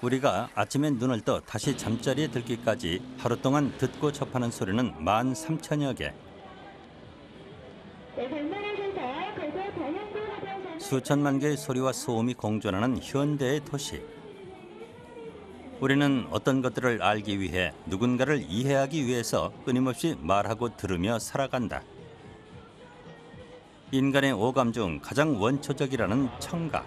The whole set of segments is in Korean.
우리가 아침에 눈을 떠 다시 잠자리에 들기까지 하루 동안 듣고 접하는 소리는 13,000여 개. 수천만 개의 소리와 소음이 공존하는 현대의 도시. 우리는 어떤 것들을 알기 위해 누군가를 이해하기 위해서 끊임없이 말하고 들으며 살아간다. 인간의 오감 중 가장 원초적이라는 청각.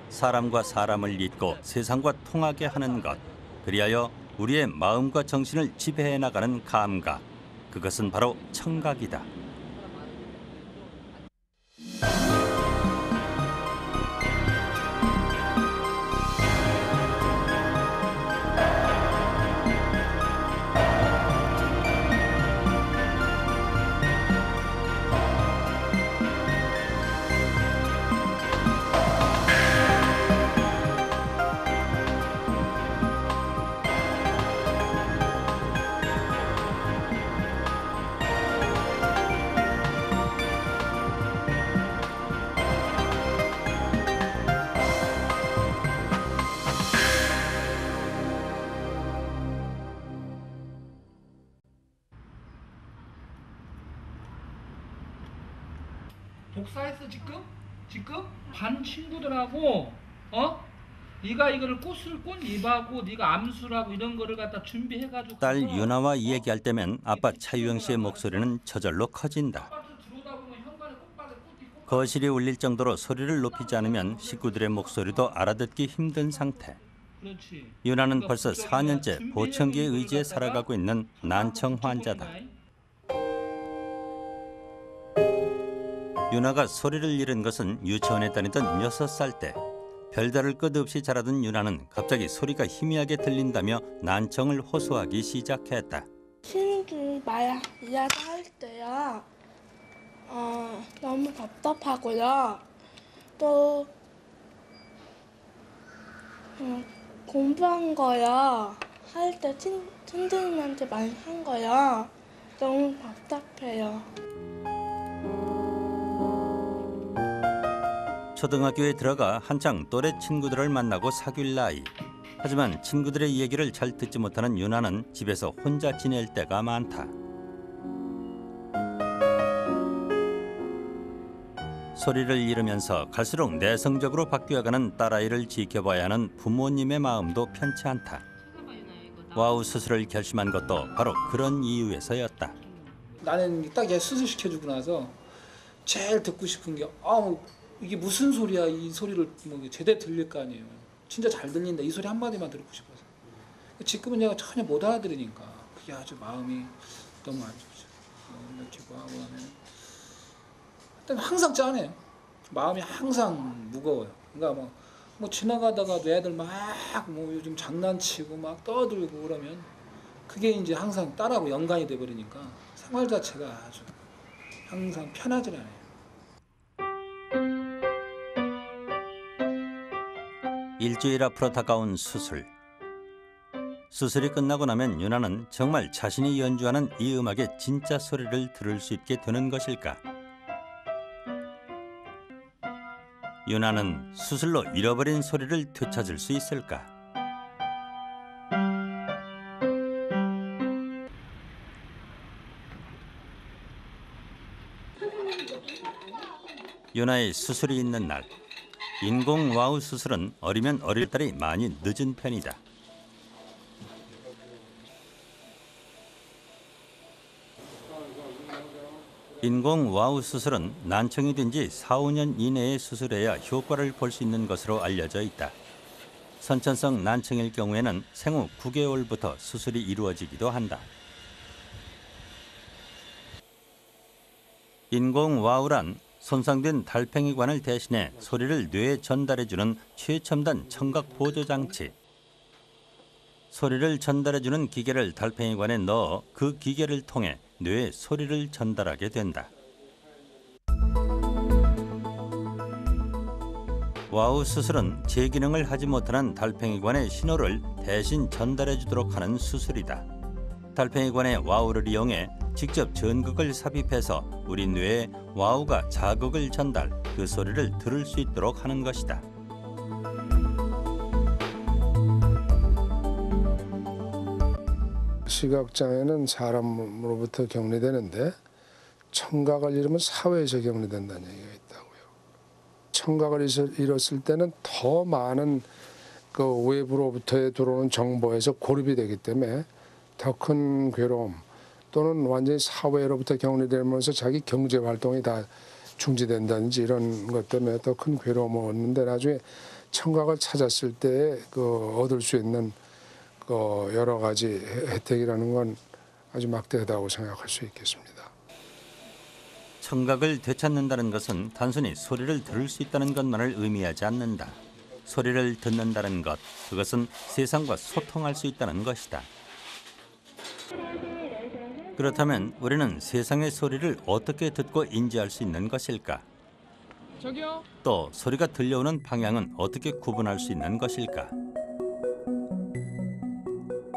사람과 사람을 잇고 세상과 통하게 하는 것. 그리하여 우리의 마음과 정신을 지배해 나가는 감각. 그것은 바로 청각이다. 복사했어 지금 반 친구들하고 네가 이거를 꽃을 잎하고 네가 암술하고 이런 거를 갖다 준비해가지고 딸 유나와 이야기할 때면 아빠 차유영 씨의 목소리는 저절로 커진다. 거실이 울릴 정도로 소리를 높이지 않으면 식구들의 목소리도 알아듣기 힘든 상태. 유나는 벌써 4년째 보청기에 의지해 살아가고 있는 난청 환자다. 유나가 소리를 잃은 것은 유치원에 다니던 6살 때. 별다를 것 없이 자라던 유나는 갑자기 소리가 희미하게 들린다며 난청을 호소하기 시작했다. 친구들이 이야기할 때요. 너무 답답하고요. 또 공부한 거요. 할 때 선생님한테 말한 거요. 너무 답답해요. 초등학교에 들어가 한창 또래 친구들을 만나고 사귈 나이. 하지만 친구들의 얘기를 잘 듣지 못하는 유나는 집에서 혼자 지낼 때가 많다. 소리를 잃으면서 갈수록 내성적으로 바뀌어가는 딸아이를 지켜봐야 하는 부모님의 마음도 편치 않다. 와우 수술을 결심한 것도 바로 그런 이유에서였다. 나는 딱 얘 수술시켜주고 나서 제일 듣고 싶은 게 이게 무슨 소리야. 이 소리를 뭐 제대로 들릴 거 아니에요. 진짜 잘 들린다. 이 소리 한마디만 듣고 싶어서. 지금은 내가 전혀 못 알아들으니까 그게 아주 마음이 너무 안 좋죠. 이렇게 뭐 하고 하면 일단 항상 짠해요. 마음이 항상 무거워요. 그러니까 뭐 지나가다가도 애들 막 뭐 요즘 장난치고 막 떠들고 그러면 그게 이제 항상 딸하고 연관이 돼 버리니까 생활 자체가 아주 항상 편하지 않아요. 일주일 앞으로 다가온 수술. 수술이 끝나고 나면 유나는 정말 자신이 연주하는 이 음악의 진짜 소리를 들을 수 있게 되는 것일까? 유나는 수술로 잃어버린 소리를 되찾을 수 있을까? 유나의 수술이 있는 날. 인공 와우 수술은 어리면 어릴 따리 많이 늦은 편이다. 인공 와우 수술은 난청이 된 지 4, 5년 이내에 수술해야 효과를 볼 수 있는 것으로 알려져 있다. 선천성 난청일 경우에는 생후 9개월부터 수술이 이루어지기도 한다. 인공 와우란 손상된 달팽이관을 대신해 소리를 뇌에 전달해주는 최첨단 청각 보조 장치. 소리를 전달해주는 기계를 달팽이관에 넣어 그 기계를 통해 뇌에 소리를 전달하게 된다. 와우 수술은 제 기능을 하지 못하는 달팽이관의 신호를 대신 전달해주도록 하는 수술이다. 달팽이관의 와우를 이용해 직접 전극을 삽입해서 우리 뇌에 와우가 자극을 전달, 그 소리를 들을 수 있도록 하는 것이다. 시각장애는 사람으로부터 격리되는데 청각을 잃으면 사회에서 격리된다는 얘기가 있다고요. 청각을 잃었을 때는 더 많은 그 외부로부터 들어오는 정보에서 고립이 되기 때문에 더 큰 괴로움 또는 완전히 사회로부터 격리되면서 자기 경제 활동이 다 중지된다든지 이런 것 때문에 더 큰 괴로움을 얻는데 나중에 청각을 찾았을 때 그 얻을 수 있는 그 여러 가지 혜택이라는 건 아주 막대하다고 생각할 수 있겠습니다. 청각을 되찾는다는 것은 단순히 소리를 들을 수 있다는 것만을 의미하지 않는다. 소리를 듣는다는 것, 그것은 세상과 소통할 수 있다는 것이다. 그렇다면 우리는 세상의 소리를 어떻게 듣고 인지할 수 있는 것일까? 또 소리가 들려오는 방향은 어떻게 구분할 수 있는 것일까?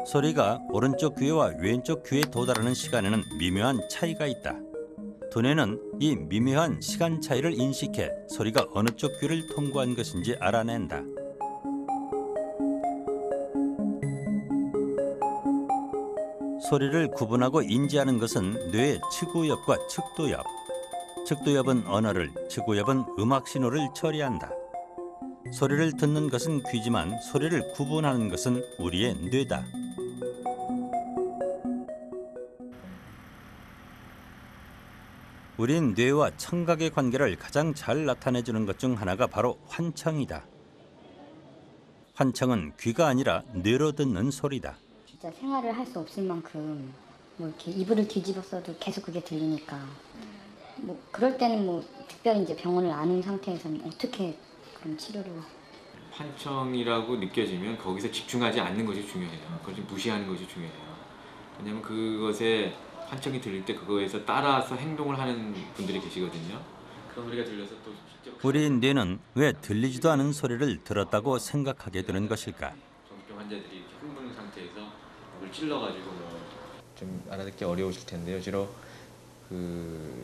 소리가 오른쪽 귀와 왼쪽 귀에 도달하는 시간에는 미묘한 차이가 있다. 두뇌는 이 미묘한 시간 차이를 인식해 소리가 어느 쪽 귀를 통과한 것인지 알아낸다. 소리를 구분하고 인지하는 것은 뇌의 측우엽과 측도엽. 측도엽은 언어를, 측우엽은 음악 신호를 처리한다. 소리를 듣는 것은 귀지만 소리를 구분하는 것은 우리의 뇌다. 우린 뇌와 청각의 관계를 가장 잘 나타내주는 것 중 하나가 바로 환청이다. 환청은 귀가 아니라 뇌로 듣는 소리다. 진짜 생활을 할 수 없을 만큼 뭐 이렇게 이불을 뒤집었어도 계속 그게 들리니까 뭐 그럴 때는 뭐 특별히 이제 병원을 아는 상태에서는 어떻게 그런 치료를 환청이라고 느껴지면 거기서 집중하지 않는 것이 중요해요. 그걸 좀 무시하는 것이 중요해요. 왜냐하면 그것에 환청이 들릴 때 그거에서 따라서 행동을 하는 분들이 계시거든요. 그런 소리가 들려서 또 실제로 우리 뇌는 왜 들리지도 않은 소리를 들었다고 생각하게 되는 것일까? 정신병 환자들이 이렇게 흥분 상태에서 목을 찔러가지고 좀 알아듣기 어려우실 텐데요. 주로 그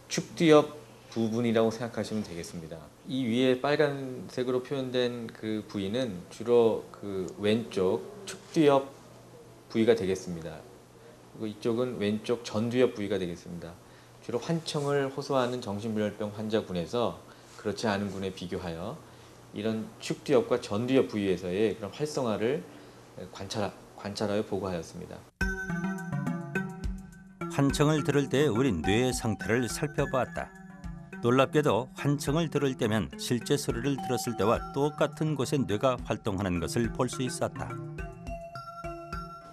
축두엽 부분이라고 생각하시면 되겠습니다. 이 위에 빨간색으로 표현된 그 부위는 주로 그 왼쪽 축두엽 부위가 되겠습니다. 그리고 이쪽은 왼쪽 전두엽 부위가 되겠습니다. 주로 환청을 호소하는 정신분열병 환자군에서 그렇지 않은 군에 비교하여 이런 축두엽과 전두엽 부위에서의 그런 활성화를 관찰하여 보고하였습니다. 환청을 들을 때 우린 뇌의 상태를 살펴보았다. 놀랍게도 환청을 들을 때면 실제 소리를 들었을 때와 똑같은 곳에 뇌가 활동하는 것을 볼 수 있었다.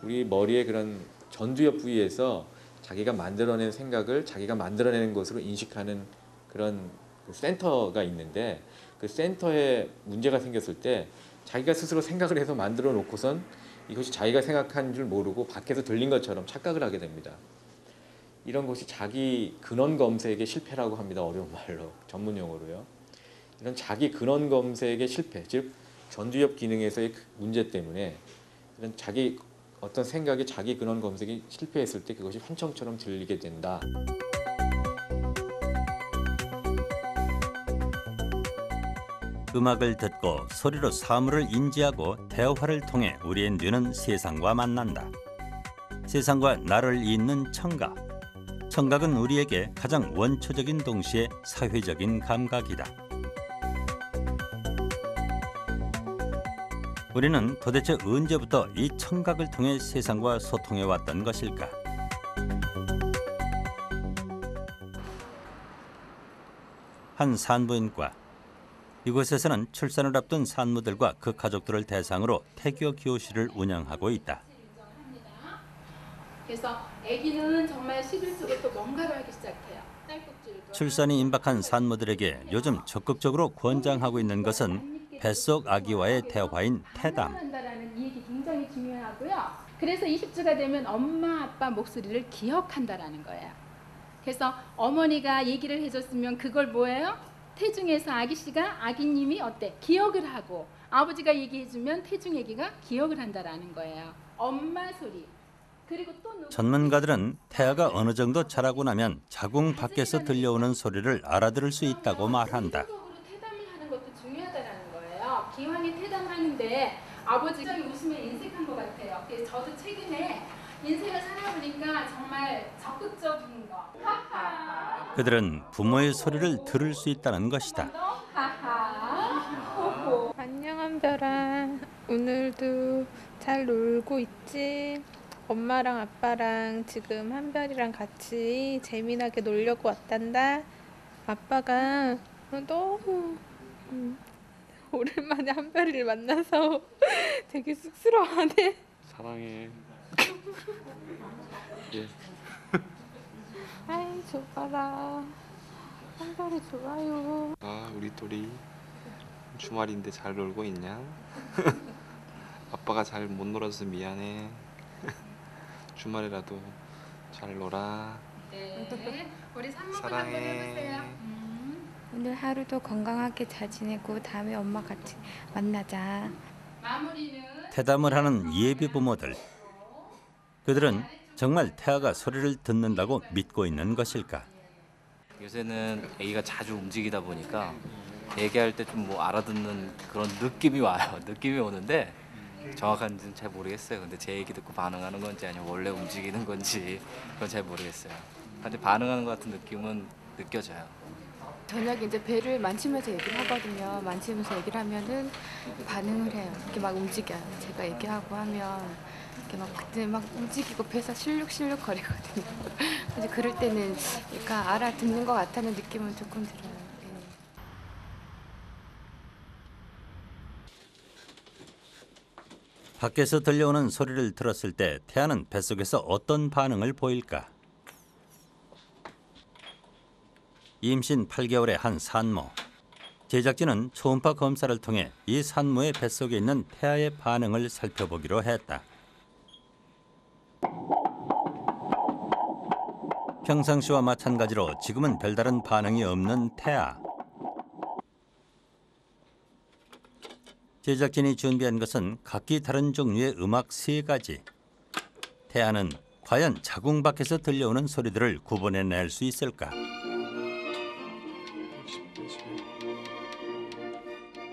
우리 머리의 그런 전두엽 부위에서 자기가 만들어낸 생각을 자기가 만들어내는 것으로 인식하는 그런 센터가 있는데 그 센터에 문제가 생겼을 때 자기가 스스로 생각을 해서 만들어 놓고선 이것이 자기가 생각한 줄 모르고 밖에서 들린 것처럼 착각을 하게 됩니다. 이런 것이 자기 근원 검색의 실패라고 합니다. 어려운 말로, 전문 용어로요. 이런 자기 근원 검색의 실패, 즉 전두엽 기능에서의 문제 때문에 이런 자기 어떤 생각이 자기 근원 검색이 실패했을 때 그것이 환청처럼 들리게 된다. 음악을 듣고 소리로 사물을 인지하고 대화를 통해 우리의 뇌는 세상과 만난다. 세상과 나를 잇는 청각. 청각은 우리에게 가장 원초적인 동시에 사회적인 감각이다. 우리는 도대체 언제부터 이 청각을 통해 세상과 소통해 왔던 것일까? 한 산부인과. 이곳에서는 출산을 앞둔 산모들과 그 가족들을 대상으로 태교 교실을 운영하고 있다. 그래서 아기는 정말 11세부터 뭔가를 하기 시작해요. 출산이 임박한 산모들에게 요즘 적극적으로 권장하고 있는 것은 뱃속 아기와의 대화인 태담. 한다라는 이 얘기 굉장히 중요하고요. 그래서 20주가 되면 엄마 아빠 목소리를 기억한다라는 거예요. 그래서 어머니가 얘기를 해줬으면 그걸 뭐예요? 태중에서 아기 씨가 아기님이 어때? 기억을 하고 아버지가 얘기해주면 태중 아기가 기억을 한다라는 거예요. 엄마 소리. 그리고 또 전문가들은 태아가 어느 정도 자라고 나면 자궁 밖에서 들려오는 소리를 알아들을 수 있다고 말한다. 태담을 하는 것도 중요하다라는 거예요. 기왕에 태담하는데 아버지가 웃음에 인색한 것 같아요. 그래서 저도 최근에 인생을 살아보니까 정말 적극적인 거. 하하. 그들은 부모의 소리를 들을 수 있다는 것이다. 하하. 호호. 안녕 한별아. 오늘도 잘 놀고 있지? 엄마랑 아빠랑 지금 한별이랑 같이 재미나게 놀려고 왔단다. 아빠가 너무 오랜만에 한별이를 만나서 되게 쑥스러워하네. 사랑해. 예. 아이 좋아라. 한별이 좋아요. 아, 우리 또리 주말인데 잘 놀고 있냐? 아빠가 잘 못 놀아서 미안해. 주말이라도 잘 놀아. 네. 우리 산모분 한번 사랑해. 해보세요. 오늘 하루도 건강하게 잘 지내고 다음에 엄마 같이 만나자. 마무리는 태담을 하는 예비 부모들. 그들은 정말 태아가 소리를 듣는다고 믿고 있는 것일까? 요새는 아기가 자주 움직이다 보니까 얘기할 때 좀 뭐 알아듣는 그런 느낌이 와요. 느낌이 오는데 정확한지는 잘 모르겠어요. 근데 제 얘기 듣고 반응하는 건지 아니면 원래 움직이는 건지 그건 잘 모르겠어요. 근데 반응하는 것 같은 느낌은 느껴져요. 저녁에 이제 배를 만지면서 얘기를 하거든요. 만지면서 얘기를 하면은 반응을 해요. 이렇게 막 움직여요. 제가 얘기하고 하면 이렇게 막 그때 막 움직이고 배가 실룩실룩 거리거든요. 그래서 그럴 때는 그러니까 알아듣는 것 같다는 느낌은 조금 들어요. 밖에서 들려오는 소리를 들었을 때 태아는 뱃속에서 어떤 반응을 보일까? 임신 8개월의 한 산모. 제작진은 초음파 검사를 통해 이 산모의 뱃속에 있는 태아의 반응을 살펴보기로 했다. 평상시와 마찬가지로 지금은 별다른 반응이 없는 태아. 제작진이 준비한 것은 각기 다른 종류의 음악 3가지. 태아는 과연 자궁 밖에서 들려오는 소리들을 구분해낼 수 있을까?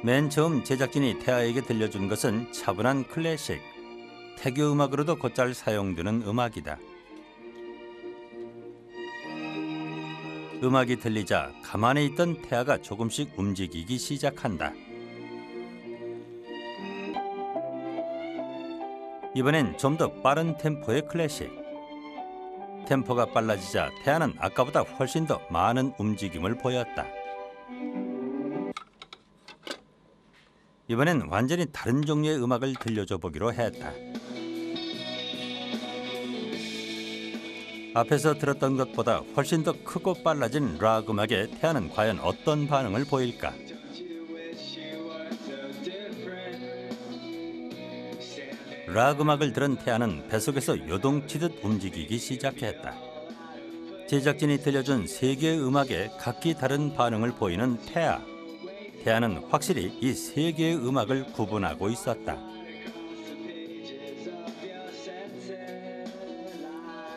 맨 처음 제작진이 태아에게 들려준 것은 차분한 클래식. 태교 음악으로도 곧잘 사용되는 음악이다. 음악이 들리자 가만히 있던 태아가 조금씩 움직이기 시작한다. 이번엔 좀 더 빠른 템포의 클래식. 템포가 빨라지자 태아는 아까보다 훨씬 더 많은 움직임을 보였다. 이번엔 완전히 다른 종류의 음악을 들려줘 보기로 했다. 앞에서 들었던 것보다 훨씬 더 크고 빨라진 락 음악에 태아는 과연 어떤 반응을 보일까? 락 음악을 들은 태아는 뱃속에서 요동치듯 움직이기 시작했다. 제작진이 들려준 3개의 음악에 각기 다른 반응을 보이는 태아. 태아는 확실히 이 3개의 음악을 구분하고 있었다.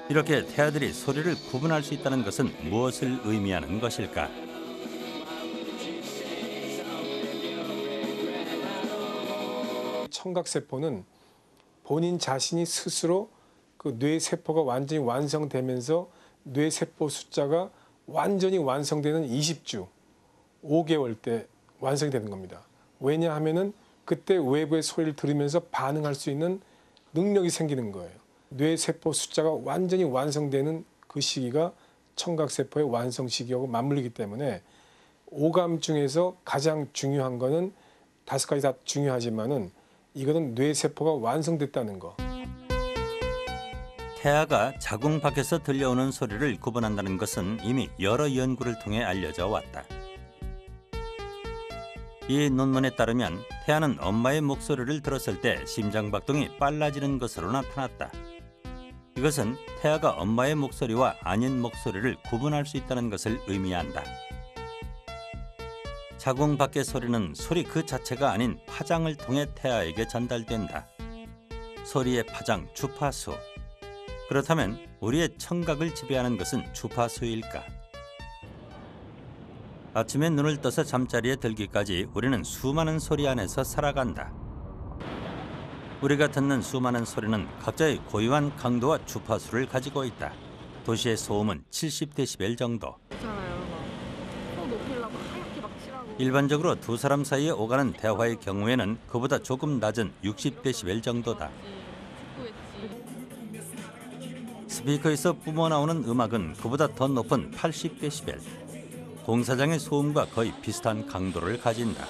이렇게 태아들이 소리를 구분할 수 있다는 것은 무엇을 의미하는 것일까? 청각세포는 본인 자신이 스스로 그 뇌세포가 완전히 완성되면서 뇌세포 숫자가 완전히 완성되는 20주, 5개월 때 완성이 되는 겁니다. 왜냐하면은 그때 외부의 소리를 들으면서 반응할 수 있는 능력이 생기는 거예요. 뇌세포 숫자가 완전히 완성되는 그 시기가 청각세포의 완성 시기하고 맞물리기 때문에 오감 중에서 가장 중요한 거는 5가지 다 중요하지만은 이거는 뇌세포가 완성됐다는 거. 태아가 자궁 밖에서 들려오는 소리를 구분한다는 것은 이미 여러 연구를 통해 알려져 왔다. 이 논문에 따르면 태아는 엄마의 목소리를 들었을 때 심장박동이 빨라지는 것으로 나타났다. 이것은 태아가 엄마의 목소리와 아닌 목소리를 구분할 수 있다는 것을 의미한다. 자궁 밖의 소리는 소리 그 자체가 아닌 파장을 통해 태아에게 전달된다. 소리의 파장, 주파수. 그렇다면 우리의 청각을 지배하는 것은 주파수일까? 아침에 눈을 떠서 잠자리에 들기까지 우리는 수많은 소리 안에서 살아간다. 우리가 듣는 수많은 소리는 각자의 고유한 강도와 주파수를 가지고 있다. 도시의 소음은 70데시벨 정도. 일반적으로 두 사람 사이에 오가는 대화의 경우에는 그보다 조금 낮은 60데시벨 정도다. 스피커에서 뿜어나오는 음악은 그보다 더 높은 80데시벨. 공사장의 소음과 거의 비슷한 강도를 가진다.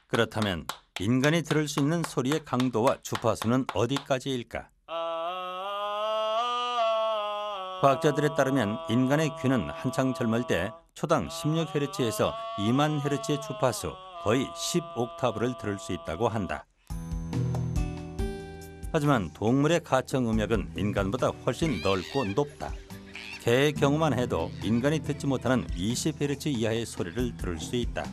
그렇다면 인간이 들을 수 있는 소리의 강도와 주파수는 어디까지일까? 과학자들에 따르면 인간의 귀는 한창 젊을 때 초당 16Hz에서 2만 Hz의 주파수, 거의 10옥타브를 들을 수 있다고 한다. 하지만 동물의 가청 음역은 인간보다 훨씬 넓고 높다. 개의 경우만 해도 인간이 듣지 못하는 20Hz 이하의 소리를 들을 수 있다.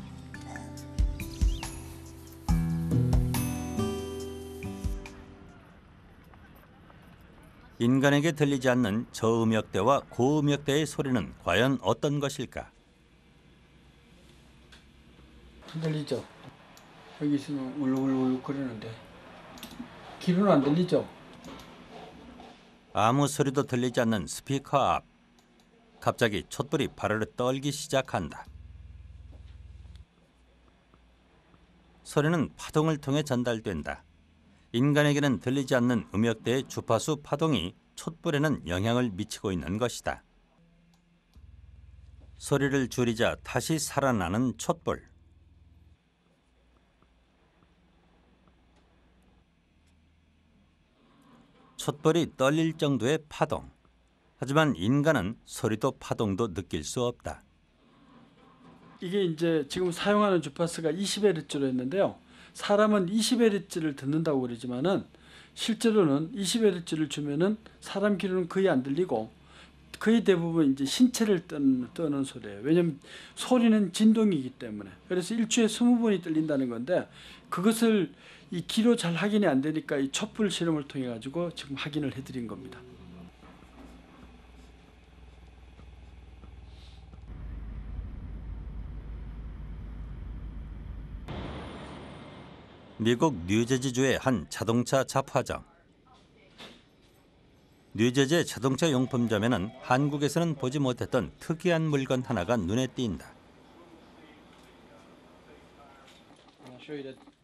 인간에게 들리지 않는 저음역대와 고음역대의 소리는 과연 어떤 것일까? 들리죠? 여기 있으면 울룩울룩 거리는데 귀로는 안 들리죠? 아무 소리도 들리지 않는 스피커 앞. 갑자기 촛불이 바르르 떨기 시작한다. 소리는 파동을 통해 전달된다. 인간에게는 들리지 않는 음역대의 주파수 파동이 촛불에는 영향을 미치고 있는 것이다. 소리를 줄이자 다시 살아나는 촛불. 촛불이 떨릴 정도의 파동. 하지만 인간은 소리도 파동도 느낄 수 없다. 이게 이제 지금 사용하는 주파수가 20Hz로 했는데요. 사람은 20Hz를 듣는다고 그러지만은 실제로는 20Hz를 주면은 사람 귀로는 거의 안 들리고 거의 대부분 이제 신체를 떠는 소리예요. 왜냐하면 소리는 진동이기 때문에. 그래서 일주에 20번이 들린다는 건데 그것을 이 귀로 잘 확인이 안 되니까 이 촛불 실험을 통해 가지고 지금 확인을 해드린 겁니다. 미국 뉴저지주의 한 자동차 잡화점. 뉴저지의 자동차 용품점에는 한국에서는 보지 못했던 특이한 물건 하나가 눈에 띈다.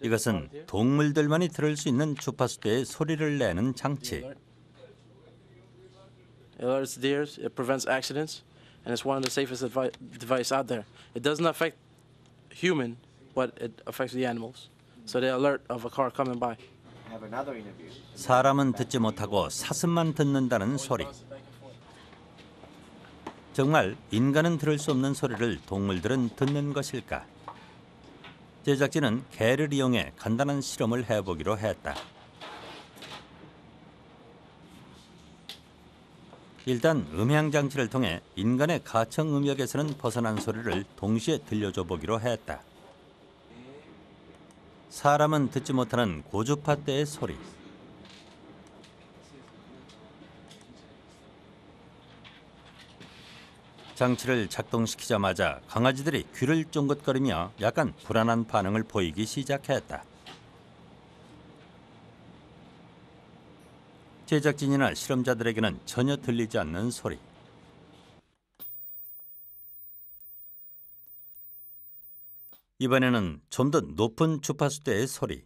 이것은 동물들만이 들을 수 있는 주파수대의 소리를 내는 장치. It alerts deers, it prevents accidents, and it's one of the safest device out there. It doesn't affect human, but it affects the animals. So they alert of a car coming by. 사람은 듣지 못하고 사슴만 듣는다는 소리. 정말 인간은 들을 수 없는 소리를 동물들은 듣는 것일까? 제작진은 개를 이용해 간단한 실험을 해보기로 했다. 일단 음향 장치를 통해 인간의 가청 음역에서는 벗어난 소리를 동시에 들려줘 보기로 했다. 사람은 듣지 못하는 고주파대의 소리. 장치를 작동시키자마자 강아지들이 귀를 쫑긋거리며 약간 불안한 반응을 보이기 시작했다. 제작진이나 실험자들에게는 전혀 들리지 않는 소리. 이번에는 좀 더 높은 주파수대의 소리.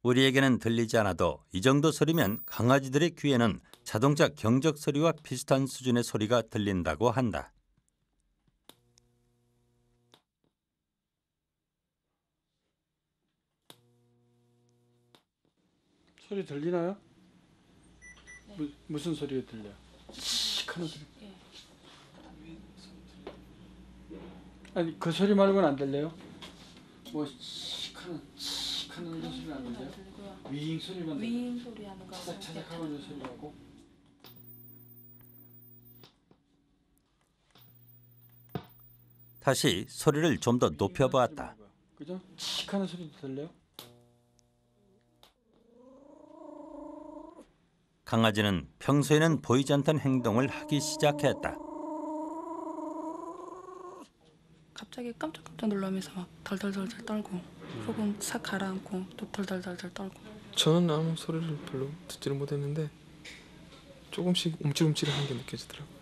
우리에게는 들리지 않아도 이 정도 소리면 강아지들의 귀에는 자동차 경적 소리와 비슷한 수준의 소리가 들린다고 한다. 소리 들리나요? 무슨 소리가 들려요? 칙하는 소리. 아니 그 소리 말고는 안 들려요? 뭐 칙하는 소리는 안 들려요? 윙 소리만 들려요? 윙 소리 하는 거. 차작차작하고 있는 소리하고. 다시 소리를 좀 더 높여보았다. 그죠? 칙하는 소리도 들려요? 강아지는 평소에는 보이지 않던 행동을 하기 시작했다. 갑자기 깜짝깜짝 놀라면서 막 덜덜덜덜 떨고 조금 싹 가라앉고 또 덜덜덜덜 떨고. 저는 아무 소리를 별로 듣지를 못했는데 조금씩 움찔움찔한 게 느껴지더라고요.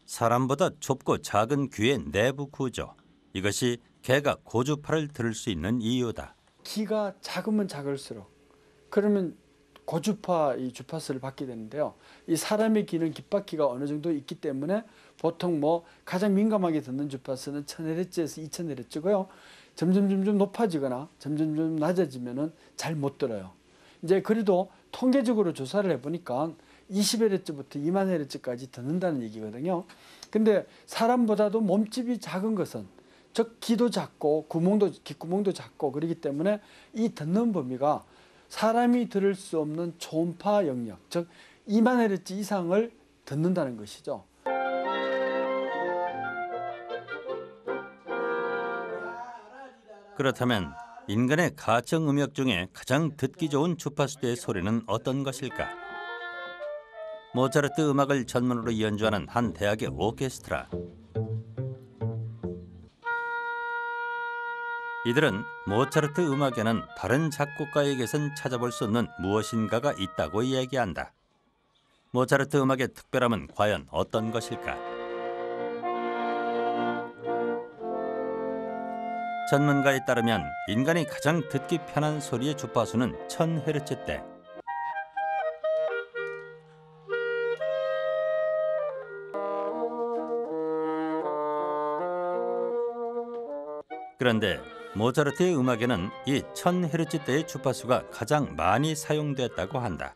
사람보다 좁고 작은 귀의 내부 구조. 이것이 개가 고주파를 들을 수 있는 이유다. 귀가 작으면 작을수록 그러면 고주파 이 주파수를 받게 되는데요. 이 사람의 귀는 귓바퀴가 어느 정도 있기 때문에 보통 뭐 가장 민감하게 듣는 주파수는 1000Hz에서 2000Hz고요. 점점 높아지거나 점점 낮아지면은 잘 못 들어요. 이제 그래도 통계적으로 조사를 해보니까 20Hz부터 20,000Hz까지 듣는다는 얘기거든요. 근데 사람보다도 몸집이 작은 것은 즉 귀도 작고 귓구멍도 작고 그렇기 때문에 이 듣는 범위가 사람이 들을 수 없는 초음파 영역, 즉 20,000Hz 이상을 듣는다는 것이죠. 그렇다면 인간의 가청 음역 중에 가장 듣기 좋은 주파수대의 소리는 어떤 것일까? 모차르트 음악을 전문으로 연주하는 한 대학의 오케스트라. 이들은 모차르트 음악에는 다른 작곡가에게선 찾아볼 수 없는 무엇인가가 있다고 얘기한다. 모차르트 음악의 특별함은 과연 어떤 것일까? 전문가에 따르면 인간이 가장 듣기 편한 소리의 주파수는 1000Hz대. 그런데 모차르트의 음악에는 이 1000Hz대의 주파수가 가장 많이 사용됐다고 한다.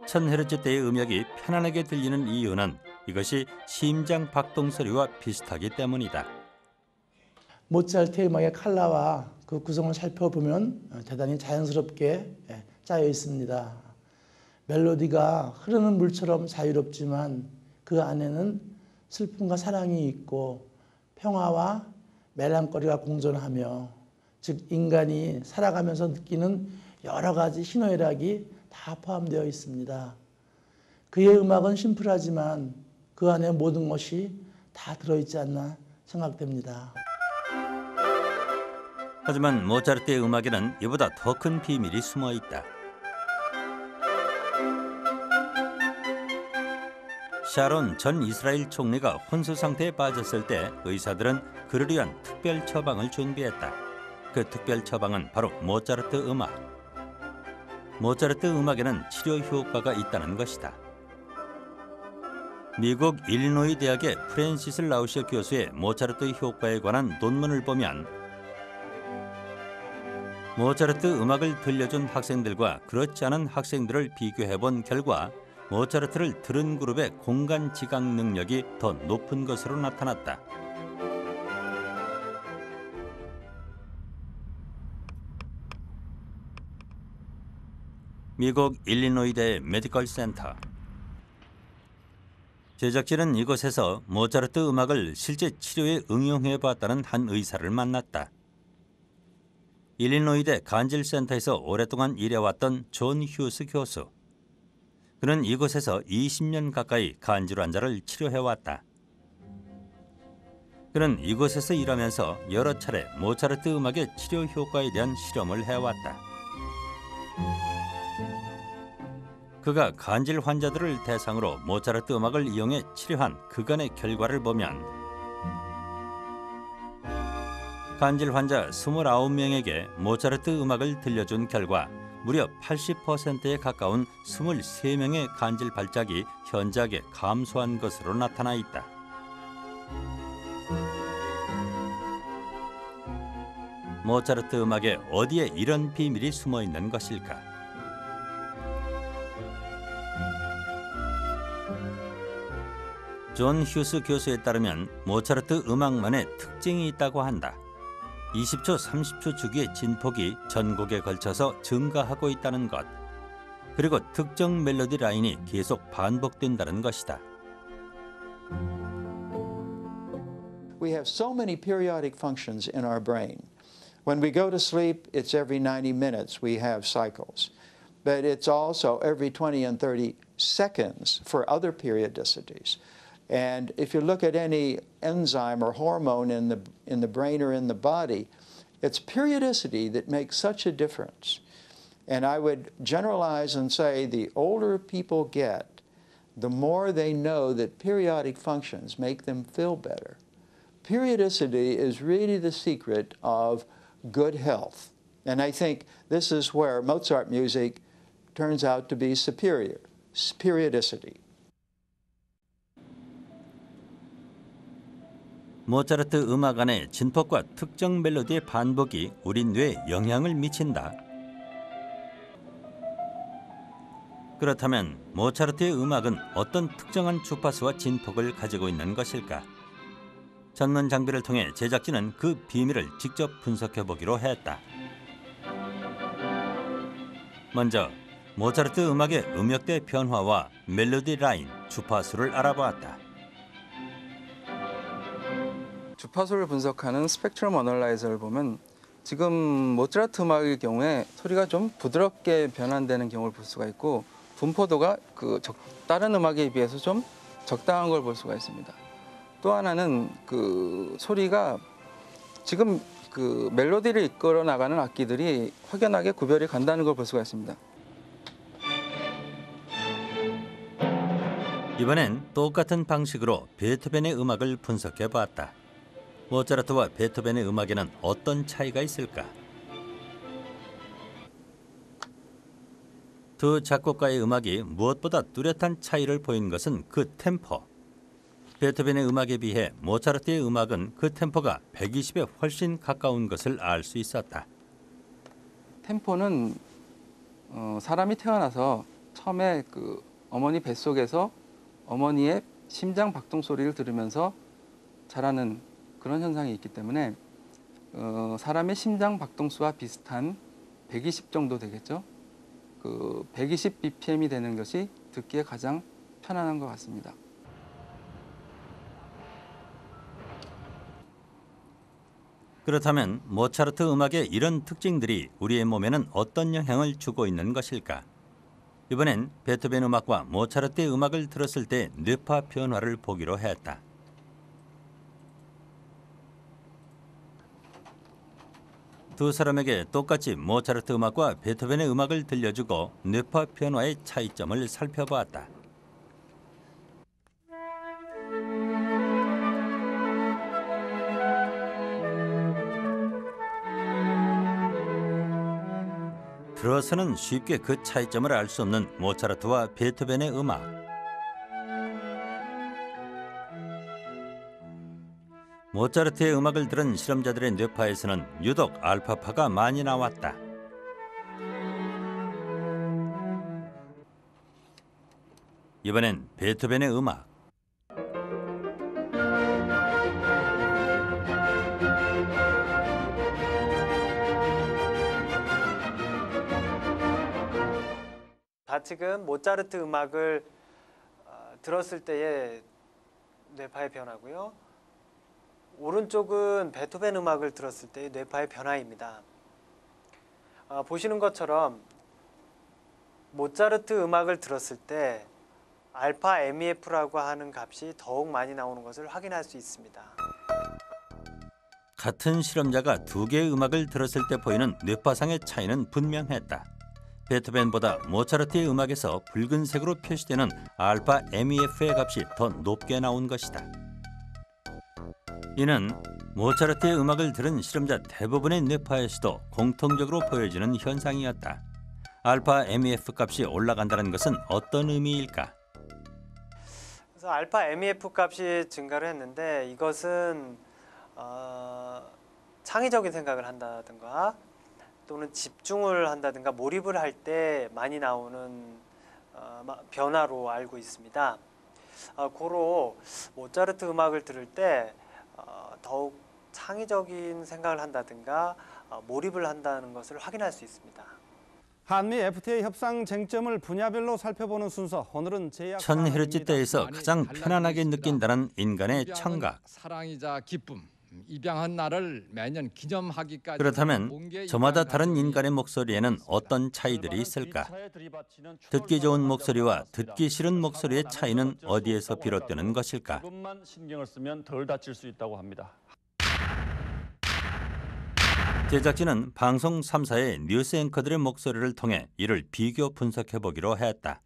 1000Hz대의 음역이 편안하게 들리는 이유는 이것이 심장 박동 소리와 비슷하기 때문이다. 모차르트의 음악의 칼라와 그 구성을 살펴보면 대단히 자연스럽게 짜여 있습니다. 멜로디가 흐르는 물처럼 자유롭지만 그 안에는 슬픔과 사랑이 있고 평화와 멜랑거리가 공존하며 즉 인간이 살아가면서 느끼는 여러 가지 희노애락이 다 포함되어 있습니다. 그의 음악은 심플하지만 그 안에 모든 것이 다 들어있지 않나 생각됩니다. 하지만 모차르트의 음악에는 이보다 더 큰 비밀이 숨어 있다. 샤론 전 이스라엘 총리가 혼수 상태에 빠졌을 때 의사들은 그를 위한 특별 처방을 준비했다. 그 특별 처방은 바로 모차르트 음악. 모차르트 음악에는 치료 효과가 있다는 것이다. 미국 일리노이 대학의 프랜시스 라우셔 교수의 모차르트 효과에 관한 논문을 보면 모차르트 음악을 들려준 학생들과 그렇지 않은 학생들을 비교해본 결과 모차르트를 들은 그룹의 공간 지각 능력이 더 높은 것으로 나타났다. 미국 일리노이대 메디컬 센터. 제작진은 이곳에서 모차르트 음악을 실제 치료에 응용해봤다는 한 의사를 만났다. 일리노이대 간질센터에서 오랫동안 일해왔던 존 휴스 교수. 그는 이곳에서 20년 가까이 간질 환자를 치료해왔다. 그는 이곳에서 일하면서 여러 차례 모차르트 음악의 치료 효과에 대한 실험을 해왔다. 그가 간질 환자들을 대상으로 모차르트 음악을 이용해 치료한 그간의 결과를 보면 간질 환자 29명에게 모차르트 음악을 들려준 결과 무려 80%에 가까운 23명의 간질 발작이 현저하게 감소한 것으로 나타나 있다. 모차르트 음악에 어디에 이런 비밀이 숨어 있는 것일까? 존 휴스 교수에 따르면 모차르트 음악만의 특징이 있다고 한다. 20초, 30초 주기의 진폭이 전곡에 걸쳐서 증가하고 있다는 것. 그리고 특정 멜로디 라인이 계속 반복된다는 것이다. We have so many periodic functions in our brain. When we go to sleep, it's every 90 minutes we have cycles. but it's also every 20 and 30 seconds for other periodicities. And if you look at any enzyme or hormone in the brain or in the body, it's periodicity that makes such a difference. And I would generalize and say the older people get, the more they know that periodic functions make them feel better. Periodicity is really the secret of good health. And I think this is where Mozart music turns out to be superior, periodicity. 모차르트 음악 안의 진폭과 특정 멜로디의 반복이 우리 뇌에 영향을 미친다. 그렇다면 모차르트의 음악은 어떤 특정한 주파수와 진폭을 가지고 있는 것일까? 전문 장비를 통해 제작진은 그 비밀을 직접 분석해 보기로 했다. 먼저 모차르트 음악의 음역대 변화와 멜로디 라인, 주파수를 알아보았다. 주파수를 분석하는 스펙트럼 어널라이저를 보면 지금 모차르트 음악의 경우에 소리가 좀 부드럽게 변환되는 경우를 볼 수가 있고 분포도가 다른 음악에 비해서 좀 적당한 걸 볼 수가 있습니다. 또 하나는 그 소리가 지금 그 멜로디를 이끌어 나가는 악기들이 확연하게 구별이 간다는 걸 볼 수가 있습니다. 이번엔 똑같은 방식으로 베토벤의 음악을 분석해 봤다. 모차르트와 베토벤의 음악에는 어떤 차이가 있을까? 두 작곡가의 음악이 무엇보다 뚜렷한 차이를 보인 것은 그 템포. 베토벤의 음악에 비해 모차르트의 음악은 그 템포가 120에 훨씬 가까운 것을 알 수 있었다. 템포는 사람이 태어나서 처음에 그 어머니 뱃속에서 어머니의 심장 박동 소리를 들으면서 자라는 그런 현상이 있기 때문에 사람의 심장 박동수와 비슷한 120 정도 되겠죠. 그 120 bpm이 되는 것이 듣기에 가장 편안한 것 같습니다. 그렇다면 모차르트 음악의 이런 특징들이 우리의 몸에는 어떤 영향을 주고 있는 것일까? 이번엔 베토벤 음악과 모차르트의 음악을 들었을 때 뇌파 변화를 보기로 했다. 두 사람에게 똑같이 모차르트 음악과 베토벤의 음악을 들려주고 뇌파 변화의 차이점을 살펴보았다. 들어서는 쉽게 그 차이점을 알 수 없는 모차르트와 베토벤의 음악. 모차르트의 음악을 들은 실험자들의 뇌파에서는 유독 알파파가 많이 나왔다. 이번엔 베토벤의 음악. 좌측은 모차르트 음악을 들었을 때의 뇌파의 변화고요. 오른쪽은 베토벤 음악을 들었을 때의 뇌파의 변화입니다. 보시는 것처럼 모차르트 음악을 들었을 때 알파 MEF라고 하는 값이 더욱 많이 나오는 것을 확인할 수 있습니다. 같은 실험자가 두 개의 음악을 들었을 때 보이는 뇌파상의 차이는 분명했다. 베토벤보다 모차르트의 음악에서 붉은색으로 표시되는 알파 MEF의 값이 더 높게 나온 것이다. 이는 모차르트의 음악을 들은 실험자 대부분의 뇌파에서도 공통적으로 보여지는 현상이었다. 알파 MEF 값이 올라간다는 것은 어떤 의미일까? 그래서 알파 MEF 값이 증가를 했는데 이것은 창의적인 생각을 한다든가 또는 집중을 한다든가 몰입을 할 때 많이 나오는 변화로 알고 있습니다. 고로 모차르트 음악을 들을 때 더욱 창의적인 생각을 한다든가 몰입을 한다는 것을 확인할 수 있습니다. 한미 FTA 협상 쟁점을 분야별로 살펴보는 순서. 오늘은 제약 1000헤르츠대에서 가장 편안하게 느낀다는 인간의 청각. 사랑이자 기쁨, 입양한 날을 매년 기념하기까지 그렇다면 저마다 다른 인간의 목소리에는 어떤 차이들이 있을까? 듣기 좋은 목소리와 듣기 싫은 목소리의 차이는 어디에서 비롯되는 것일까? 조금만 신경을 쓰면 덜 다칠 수 있다고 합니다. 제작진은 방송 3사의 뉴스 앵커들의 목소리를 통해 이를 비교 분석해보기로 했다.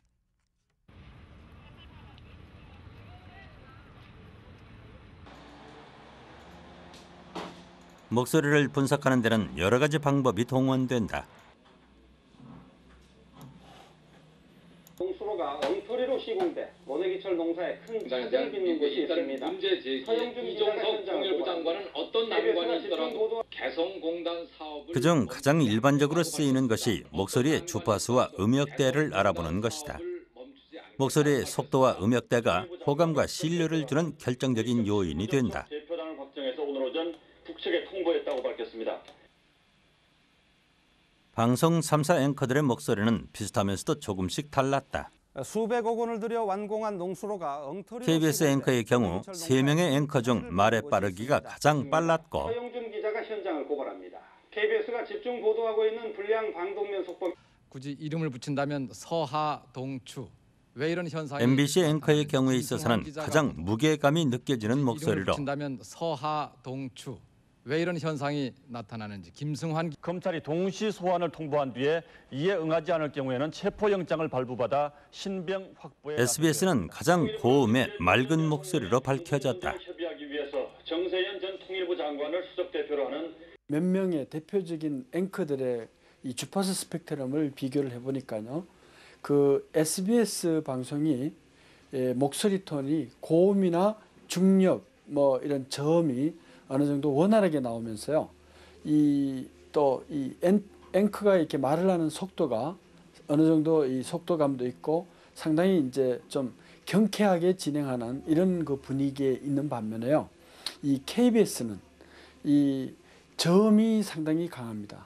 목소리를 분석하는 데는 여러 가지 방법이 동원된다. 농수로가 엉터리로 시공돼 모내기철 농사에 큰 차질을 빚는 곳이 있습니다. 문제 제기 이종석 통일부 장관은 어떤 난관이 있더라도 개성공단 사업을 그중 가장 일반적으로 쓰이는 것이 목소리의 주파수와 음역대를 알아보는 것이다. 목소리의 속도와 음역대가 호감과 신뢰를 주는 결정적인 요인이 된다. 대표단을 확정해서 오늘 오전 북측에 통보했다고 밝혔습니다. 방송 3사 앵커들의 목소리는 비슷하면서도 조금씩 달랐다. 수백억 원을 들여 완공한 농수로가 엉터리로 KBS 앵커의 경우 3명의 앵커 중 말의 빠르기가 가장 빨랐고 서영준 기자가 현장을 고발합니다. KBS가 집중 보도하고 있는 불량 방독면 속보. 굳이 이름을 붙인다면 서하동추. 왜 이런 현상이 MBC 앵커의 경우에 있어서는 가장 무게감이 느껴지는 이름을 목소리로 붙인다면 서하동추. 왜 이런 현상이 나타나는지 김승환 검찰이 동시 소환을 통보한 뒤에 이에 응하지 않을 경우에는 체포영장을 발부받아 신병 확보에 SBS는 가장 고음의 맑은 목소리로 밝혀졌다. 협의하기 위해서 정세현 전 통일부 장관을 수석 대표로 하는 몇 명의 대표적인 앵커들의 이 주파수 스펙트럼을 비교를 해보니까요. 그 SBS 방송이 목소리 톤이 고음이나 중력 뭐 이런 저음이 어느 정도 원활하게 나오면서요. 이 앵커가 이렇게 말을 하는 속도가 어느 정도 이 속도감도 있고 상당히 이제 좀 경쾌하게 진행하는 이런 그 분위기에 있는 반면에요. 이 KBS는 이 저음이 상당히 강합니다.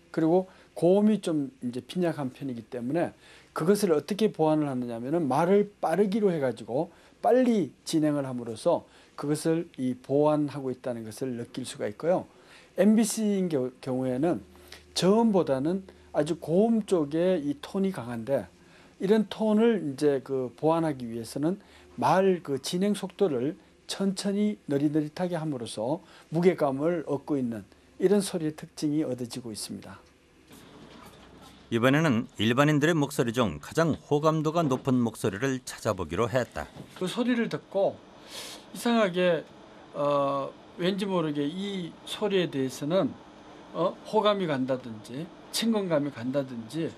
그리고 고음이 좀 이제 빈약한 편이기 때문에 그것을 어떻게 보완을 하느냐면은 말을 빠르기로 해가지고 빨리 진행을 함으로써 그것을 이 보완하고 있다는 것을 느낄 수가 있고요. MBC인 경우에는 저음보다는 아주 고음 쪽에 이 톤이 강한데 이런 톤을 이제 그 보완하기 위해서는 말 그 진행 속도를 천천히 느릿느릿하게 함으로써 무게감을 얻고 있는 이런 소리의 특징이 얻어지고 있습니다. 이번에는 일반인들의 목소리 중 가장 호감도가 높은 목소리를 찾아보기로 했다. 그 소리를 듣고 이상하게 왠지 모르게 이 소리에 대해서는 호감이 간다든지 친근감이 간다든지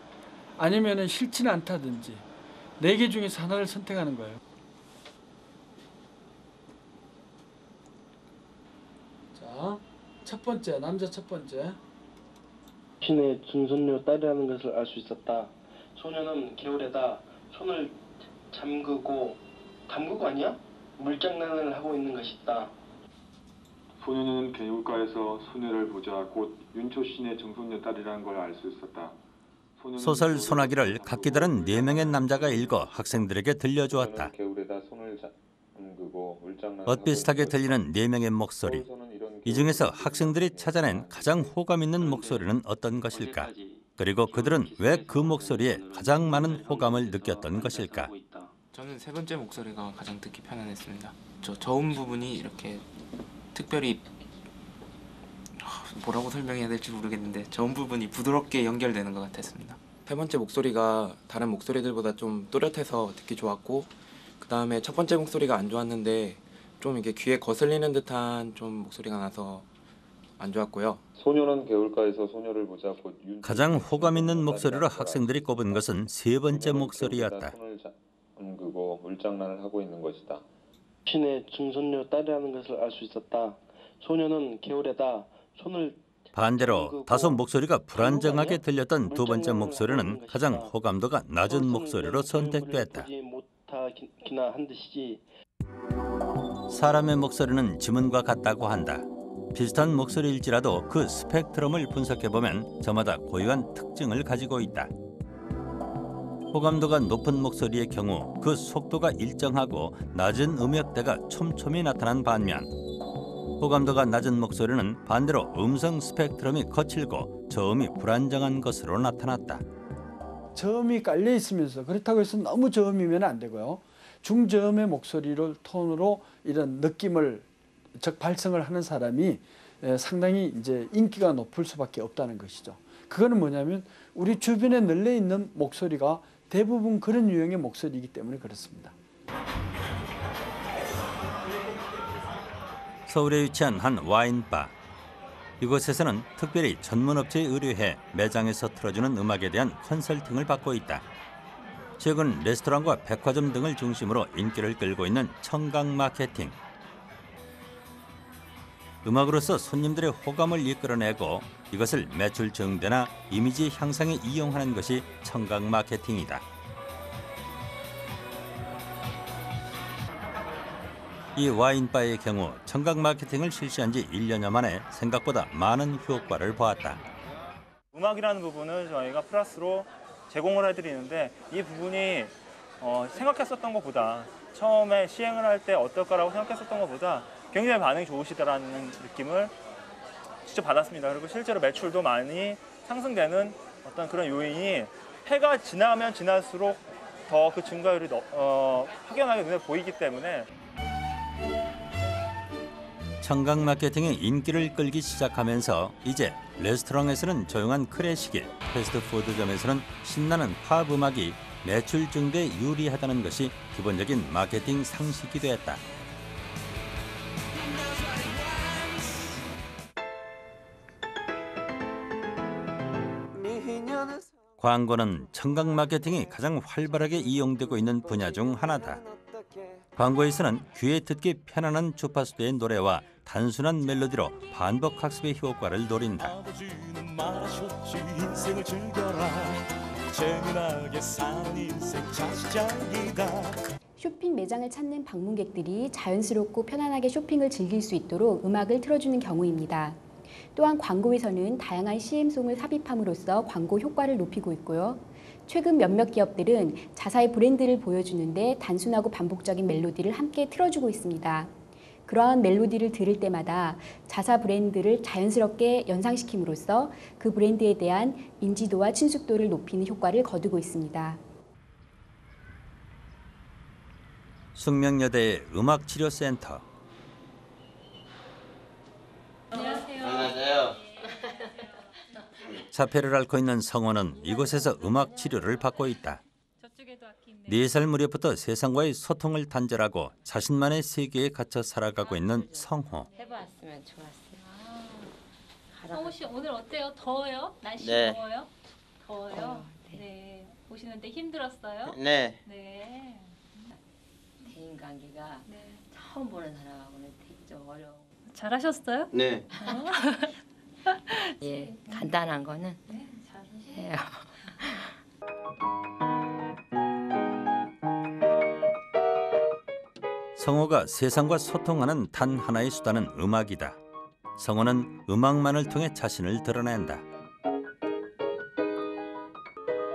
아니면은 싫지는 않다든지 4개 중에서 하나를 선택하는 거예요. 자, 첫 번째 남자 첫 번째. 신의 증손녀 딸이라는 것을 알 수 있었다. 소녀는 겨울에다 손을 잠그고 아니야? 물장난을 하고 있는 것이다. 소녀는 개울가에서 소녀를 보자 곧 윤초신의 증손녀 딸이라는 걸 알 수 있었다. 소설 소나기를 각기 다른 4명의 남자가 읽어 학생들에게 들려주었다. 엇비슷하게 들리는 4명의 목소리. 이 중에서 학생들이 찾아낸 가장 호감 있는 목소리는 어떤 것일까? 그리고 그들은 왜 그 목소리에 가장 많은 호감을 느꼈던 것일까? 저는 세 번째 목소리가 가장 듣기 편안했습니다. 저음 부분이 이렇게 특별히 뭐라고 설명해야 될지 모르겠는데 저음 부분이 부드럽게 연결되는 것 같았습니다. 세 번째 목소리가 다른 목소리들보다 좀 또렷해서 듣기 좋았고 그 다음에 첫 번째 목소리가 안 좋았는데 좀 이게 귀에 거슬리는 듯한 좀 목소리가 나서 안 좋았고요. 소녀는 개울가에서 소녀를 보자 곧 가장 호감 있는 목소리로 학생들이 꼽은 것은 세 번째 목소리였다. 손을 잠그고 물장난을 하고 있는 것이다. 신의 증손녀 딸이라는 것을 알 수 있었다. 소녀는 겨울에다 손을 반대로 다소 목소리가 불안정하게 들렸던 두 번째 목소리는 가장 호감도가 낮은 목소리로 선택됐다. 못하기나 한 듯이지. 사람의 목소리는 지문과 같다고 한다. 비슷한 목소리일지라도 그 스펙트럼을 분석해보면 저마다 고유한 특징을 가지고 있다. 호감도가 높은 목소리의 경우 그 속도가 일정하고 낮은 음역대가 촘촘히 나타난 반면 호감도가 낮은 목소리는 반대로 음성 스펙트럼이 거칠고 저음이 불안정한 것으로 나타났다. 저음이 깔려 있으면서 그렇다고 해서 너무 저음이면 안 되고요. 중저음의 목소리를 톤으로 이런 느낌을 즉 발성을 하는 사람이 상당히 이제 인기가 높을 수밖에 없다는 것이죠. 그거는 뭐냐면 우리 주변에 널려 있는 목소리가 대부분 그런 유형의 목소리이기 때문에 그렇습니다. 서울에 위치한 한 와인바. 이곳에서는 특별히 전문업체에 의뢰해 매장에서 틀어주는 음악에 대한 컨설팅을 받고 있다. 최근 레스토랑과 백화점 등을 중심으로 인기를 끌고 있는 청각 마케팅. 음악으로서 손님들의 호감을 이끌어내고 이것을 매출 증대나 이미지 향상에 이용하는 것이 청각 마케팅이다. 이 와인바의 경우 청각 마케팅을 실시한 지 1년여 만에 생각보다 많은 효과를 보았다. 음악이라는 부분을 저희가 플러스로 제공을 해드리는데 이 부분이 생각했었던 것보다 처음에 시행을 할 때 어떨까라고 생각했었던 것보다 굉장히 반응이 좋으시다라는 느낌을 직접 받았습니다. 그리고 실제로 매출도 많이 상승되는 어떤 그런 요인이 해가 지나면 지날수록 더 그 증가율이 확연하게 눈에 보이기 때문에 청각 마케팅이 인기를 끌기 시작하면서 이제 레스토랑에서는 조용한 클래식에 패스트푸드점에서는 신나는 팝 음악이 매출 증대에 유리하다는 것이 기본적인 마케팅 상식이 됐다. 광고는 청각 마케팅이 가장 활발하게 이용되고 있는 분야 중 하나다. 광고에서는 귀에 듣기 편안한 주파수대의 노래와 단순한 멜로디로 반복 학습의 효과를 노린다. 쇼핑 매장을 찾는 방문객들이 자연스럽고 편안하게 쇼핑을 즐길 수 있도록 음악을 틀어주는 경우입니다. 또한 광고에서는 다양한 CM송을 삽입함으로써 광고 효과를 높이고 있고요. 최근 몇몇 기업들은 자사의 브랜드를 보여주는데 단순하고 반복적인 멜로디를 함께 틀어주고 있습니다. 그러한 멜로디를 들을 때마다 자사 브랜드를 자연스럽게 연상시킴으로써 그 브랜드에 대한 인지도와 친숙도를 높이는 효과를 거두고 있습니다. 숙명여대의 음악치료센터. 안녕하세요. 자폐를 앓고 있는 성호는 이곳에서 음악 치료를 받고 있다. 4살 무렵부터 세상과의 소통을 단절하고 자신만의 세계에 갇혀 살아가고 있는 성호. 해봤으면 좋았어요. 성호 씨 오늘 어때요? 더워요? 날씨 네. 더워요? 더워요? 네. 오시는데 힘들었어요? 네. 네. 대인관계가 처음 보는 사람하고는 되게 좀 어려워. 잘하셨어요? 네. 예, 간단한 거는 해요. 성호가 세상과 소통하는 단 하나의 수단은 음악이다. 성호는 음악만을 통해 자신을 드러낸다.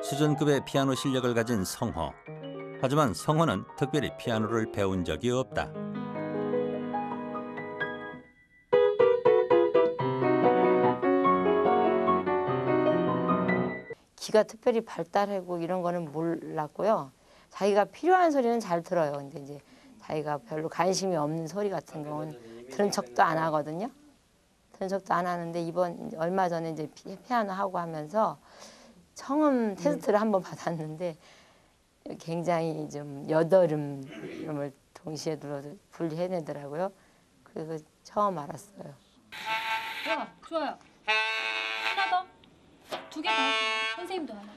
수준급의 피아노 실력을 가진 성호. 하지만 성호는 특별히 피아노를 배운 적이 없다. 귀가 특별히 발달하고 이런 거는 몰랐고요. 자기가 필요한 소리는 잘 들어요. 근데 이제 자기가 별로 관심이 없는 소리 같은 경우는 들은 척도 안 하거든요. 들은 척도 안 하는데 이번 얼마 전에 이제 피아노 하고 하면서 처음 테스트를 한번 받았는데 굉장히 좀 여덟음을 동시에 눌러도 분리해내더라고요. 그래서 처음 알았어요. 와, 좋아요. 하나 더. 2개 더 하세요. 선생님도 하나.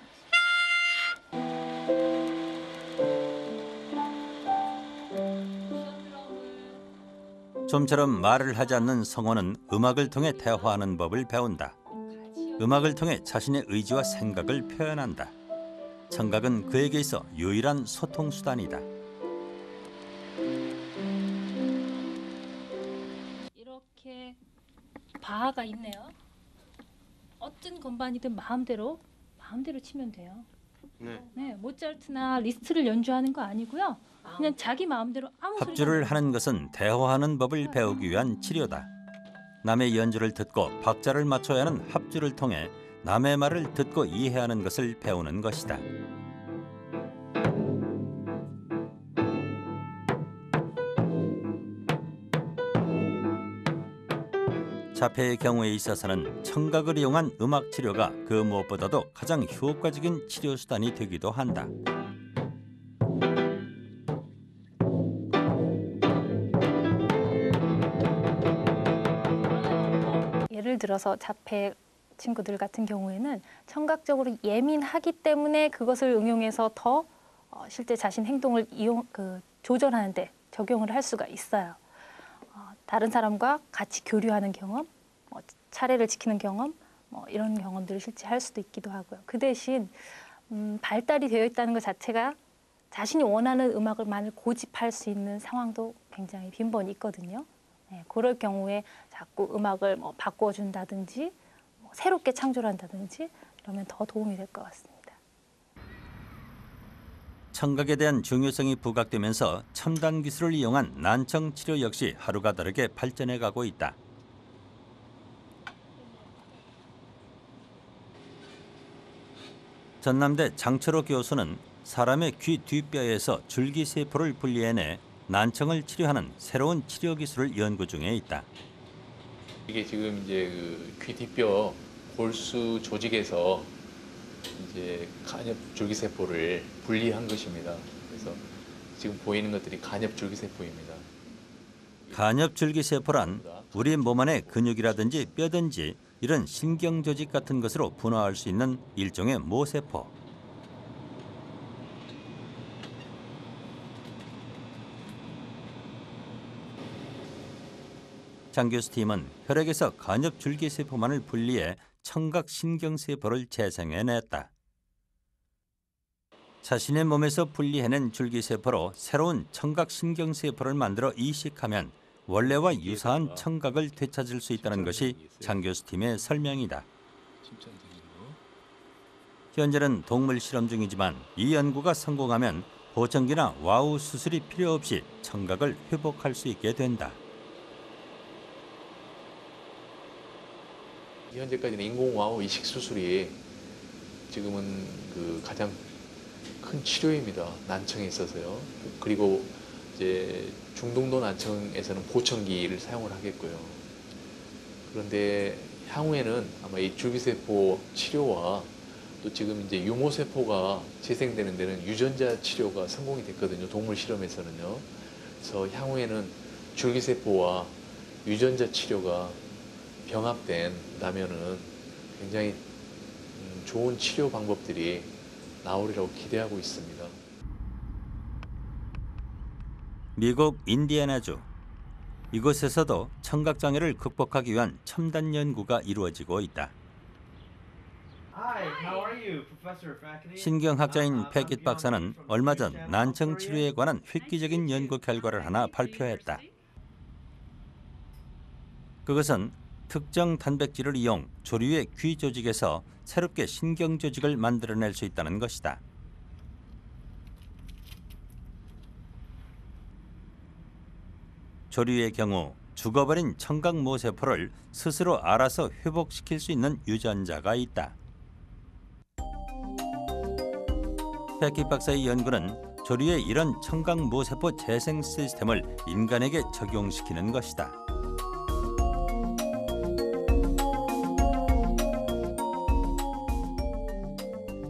좀처럼 말을 하지 않는 성호는 음악을 통해 대화하는 법을 배운다. 음악을 통해 자신의 의지와 생각을 표현한다. 청각은 그에게 있어 유일한 소통 수단이다. 이렇게 바가 있네요. 어떤 건반이든 마음대로 치면 돼요. 네, 모차르트나 리스트를 연주하는 거 아니고요. 그냥 자기 마음대로 아무 소리. 합주를 하는 것은 대화하는 법을 배우기 위한 치료다. 남의 연주를 듣고 박자를 맞춰야 하는 합주를 통해 남의 말을 듣고 이해하는 것을 배우는 것이다. 자폐의 경우에 있어서는 청각을 이용한 음악 치료가 그 무엇보다도 가장 효과적인 치료 수단이 되기도 한다. 예를 들어서 자폐 친구들 같은 경우에는 청각적으로 예민하기 때문에 그것을 응용해서 더 실제 자신 행동을 조절하는데 적용을 할 수가 있어요. 다른 사람과 같이 교류하는 경험, 차례를 지키는 경험, 이런 경험들을 실제 할 수도 있기도 하고요. 그 대신 발달이 되어 있다는 것 자체가 자신이 원하는 음악을만을 고집할 수 있는 상황도 굉장히 빈번히 있거든요. 네, 그럴 경우에 자꾸 음악을 바꿔준다든지 새롭게 창조를 한다든지 이러면 더 도움이 될 것 같습니다. 청각에 대한 중요성이 부각되면서 첨단 기술을 이용한 난청 치료 역시 하루가 다르게 발전해 가고 있다. 전남대 장철호 교수는 사람의 귀 뒷뼈에서 줄기세포를 분리해내 난청을 치료하는 새로운 치료 기술을 연구 중에 있다. 이게 지금 이제 귀 뒷뼈 골수 조직에서 이제 간엽 줄기세포를 분리한 것입니다. 그래서 지금 보이는 것들이 간엽 줄기세포입니다. 간엽 줄기세포란 우리 몸 안의 근육이라든지 뼈든지 이런 신경 조직 같은 것으로 분화할 수 있는 일종의 모세포. 장 교수 팀은 혈액에서 간엽 줄기세포만을 분리해 청각신경세포를 재생해냈다. 자신의 몸에서 분리해낸 줄기세포로 새로운 청각신경세포를 만들어 이식하면 원래와 유사한 청각을 되찾을 수 있다는 것이 장 교수 팀의 설명이다. 현재는 동물 실험 중이지만 이 연구가 성공하면 보청기나 와우 수술이 필요 없이 청각을 회복할 수 있게 된다. 현재까지는 인공와우 이식 수술이 지금은 가장 큰 치료입니다. 난청에 있어서요. 그리고 이제 중등도 난청에서는 보청기를 사용을 하겠고요. 그런데 향후에는 아마 이 줄기세포 치료와 또 지금 이제 유모세포가 재생되는 데는 유전자 치료가 성공이 됐거든요. 동물 실험에서는요. 그래서 향후에는 줄기세포와 유전자 치료가 병합된다면은 굉장히 좋은 치료 방법들이 나오리라고 기대하고 있습니다. 미국 인디애나주. 이곳에서도 청각장애를 극복하기 위한 첨단 연구가 이루어지고 있다. 신경학자인 패킷 박사는 얼마 전 난청 치료에 관한 획기적인 연구 결과를 하나 발표했다. 그것은 특정 단백질을 이용 조류의 귀 조직에서 새롭게 신경 조직을 만들어낼 수 있다는 것이다. 조류의 경우 죽어버린 청각 모세포를 스스로 알아서 회복시킬 수 있는 유전자가 있다. 패킷 박사의 연구는 조류의 이런 청각 모세포 재생 시스템을 인간에게 적용시키는 것이다.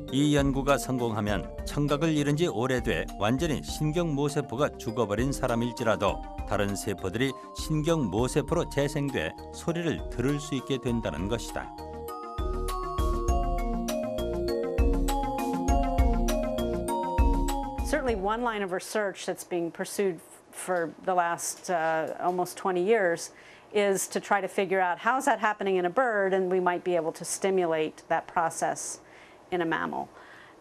이 연구가 성공하면 청각을 잃은 지 오래돼 완전히 신경 모세포가 죽어버린 사람일지라도 다른 세포들이 신경 모세포로 재생돼 소리를 들을 수 있게 된다는 것이다. Certainly one line of research that's being pursued for the last almost 20 years is to try to figure out how is that happening in a bird, and we might be able to stimulate that process in a mammal.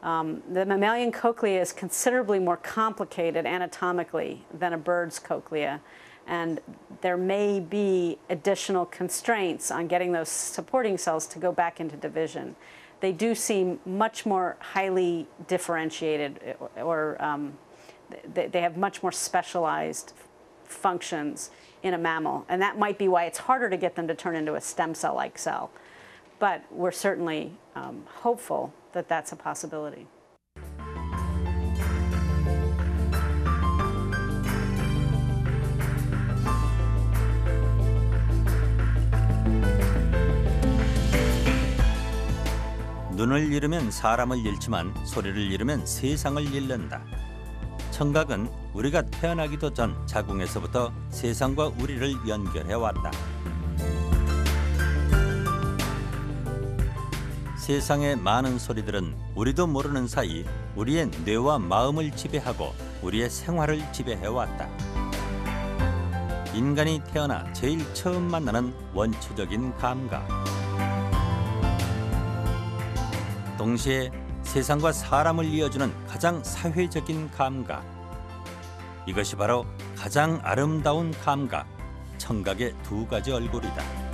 The mammalian cochlea is considerably more complicated anatomically than a bird's cochlea, and there may be additional constraints on getting those supporting cells to go back into division. They do seem much more highly differentiated, or they have much more specialized functions in a mammal. And that might be why it's harder to get them to turn into a stem cell-like cell. But we're certainly hopeful that that's a possibility. 눈을 잃으면 사람을 잃지만 소리를 잃으면 세상을 잃는다. 청각은 우리가 태어나기도 전 자궁에서부터 세상과 우리를 연결해왔다. 세상의 많은 소리들은 우리도 모르는 사이 우리의 뇌와 마음을 지배하고 우리의 생활을 지배해왔다. 인간이 태어나 제일 처음 만나는 원초적인 감각. 동시에 세상과 사람을 이어주는 가장 사회적인 감각. 이것이 바로 가장 아름다운 감각, 청각의 두 가지 얼굴이다.